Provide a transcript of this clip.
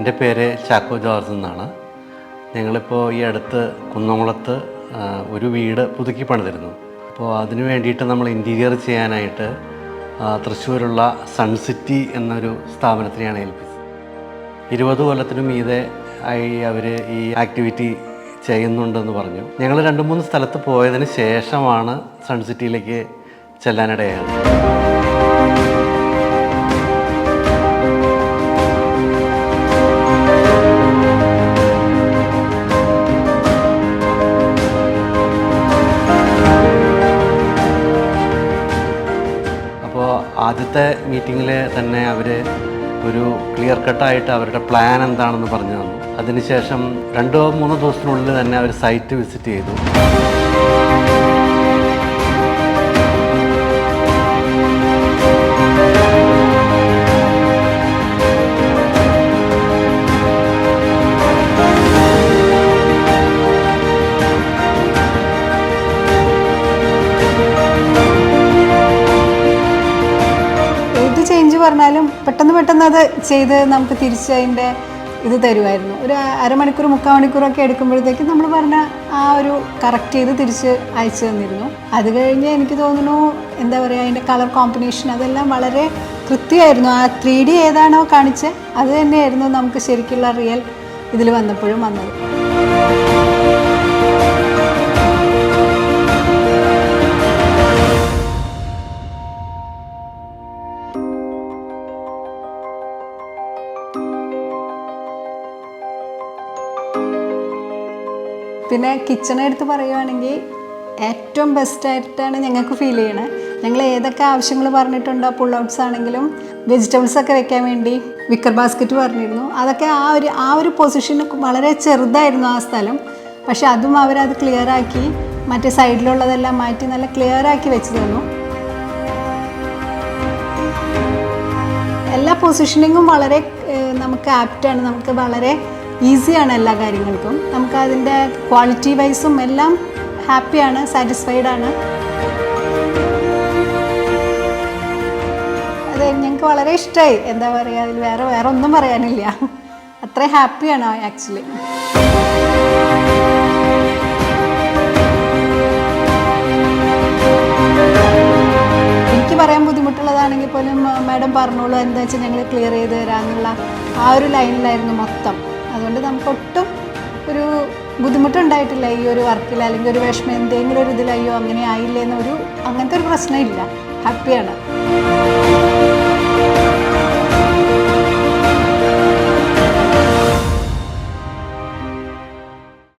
എൻ്റെ പേര് ചാക്കോ ജോർജ് എന്നാണ്. ഞങ്ങളിപ്പോൾ ഈ അടുത്ത് കുന്നംകുളത്ത് ഒരു വീട് പുതുക്കി പണിതിരുന്നു. അപ്പോൾ അതിനു വേണ്ടിയിട്ട് നമ്മൾ ഇൻറ്റീരിയർ ചെയ്യാനായിട്ട് തൃശ്ശൂരുള്ള സൺസിറ്റി എന്നൊരു സ്ഥാപനത്തിനെയാണ് ഏൽപ്പിച്ചത്. 20 കൊല്ലത്തിനും മീതെ ആയി അവർ ഈ ആക്ടിവിറ്റി ചെയ്യുന്നുണ്ടെന്ന് പറഞ്ഞു. ഞങ്ങൾ 2-3 സ്ഥലത്ത് പോയതിന് ശേഷമാണ് സൺസിറ്റിയിലേക്ക് ചെല്ലാനിടയായത്. ആദ്യത്തെ മീറ്റിങ്ങിൽ തന്നെ അവർ ഒരു ക്ലിയർ കട്ടായിട്ട് അവരുടെ പ്ലാൻ എന്താണെന്ന് പറഞ്ഞു തന്നു. അതിനുശേഷം 2-3 ദിവസത്തിനുള്ളിൽ തന്നെ അവർ സൈറ്റ് വിസിറ്റ് ചെയ്തു. ചേഞ്ച് പറഞ്ഞാലും പെട്ടെന്ന് അത് ചെയ്ത് നമുക്ക് തിരിച്ച് അതിൻ്റെ ഇത് തരുമായിരുന്നു. ഒരു അരമണിക്കൂർ 3/4 മണിക്കൂറൊക്കെ എടുക്കുമ്പോഴത്തേക്കും നമ്മൾ പറഞ്ഞ ആ ഒരു കറക്റ്റ് ചെയ്ത് തിരിച്ച് അയച്ചു തന്നിരുന്നു. അത് കഴിഞ്ഞ് എനിക്ക് തോന്നുന്നു എന്താ പറയുക, അതിൻ്റെ കളർ കോമ്പിനേഷൻ അതെല്ലാം വളരെ കൃത്യമായിരുന്നു. ആ 3D ഏതാണോ കാണിച്ചത് അത് തന്നെയായിരുന്നു നമുക്ക് ശരിക്കുള്ള റിയൽ ഇതിൽ വന്നപ്പോഴും വന്നത്. പിന്നെ കിച്ചണെ എടുത്ത് പറയുകയാണെങ്കിൽ ഏറ്റവും ബെസ്റ്റായിട്ടാണ് ഞങ്ങൾക്ക് ഫീൽ ചെയ്യണത്. ഞങ്ങൾ ഏതൊക്കെ ആവശ്യങ്ങൾ പറഞ്ഞിട്ടുണ്ടോ, പുൾ ഔട്ട്സ് ആണെങ്കിലും വെജിറ്റബിൾസൊക്കെ വെക്കാൻ വേണ്ടി വിക്കർ ബാസ്ക്കറ്റ് പറഞ്ഞിരുന്നു. അതൊക്കെ ആ ഒരു പൊസിഷന് വളരെ ചെറുതായിരുന്നു ആ സ്ഥലം. പക്ഷെ അതും അവരത് ക്ലിയറാക്കി മറ്റേ സൈഡിലുള്ളതെല്ലാം മാറ്റി നല്ല ക്ലിയറാക്കി വെച്ച് തന്നു. എല്ലാ പൊസിഷനിങ്ങും വളരെ നമുക്ക് ആപ്റ്റാണ്. നമുക്ക് വളരെ ഈസിയാണ് എല്ലാ കാര്യങ്ങൾക്കും. നമുക്ക് അതിൻ്റെ ക്വാളിറ്റി വൈസും എല്ലാം ഹാപ്പിയാണ്, സാറ്റിസ്ഫൈഡാണ്. അതെ, ഞങ്ങൾക്ക് വളരെ ഇഷ്ടമായി. എന്താ പറയുക, അതിൽ വേറെ ഒന്നും പറയാനില്ല. അത്ര ഹാപ്പിയാണ് ആക്ച്വലി. എനിക്ക് പറയാൻ ബുദ്ധിമുട്ടുള്ളതാണെങ്കിൽ പോലും മാഡം പറഞ്ഞോളൂ, എന്താ വെച്ചാൽ ഞങ്ങൾ ക്ലിയർ ചെയ്ത് തരാമെന്നുള്ള ആ ഒരു ലൈനിലായിരുന്നു മൊത്തം. അതുകൊണ്ട് നമുക്ക് ഒട്ടും ഒരു ബുദ്ധിമുട്ടുണ്ടായിട്ടില്ല ഈ ഒരു വർക്കിൽ. അല്ലെങ്കിൽ ഒരു വിഷമം എന്തെങ്കിലും ഒരു ഇതിലയ്യോ അങ്ങനെ ആയില്ലേന്നൊരു അങ്ങനത്തെ ഒരു പ്രശ്നമില്ല. ഹാപ്പിയാണ്.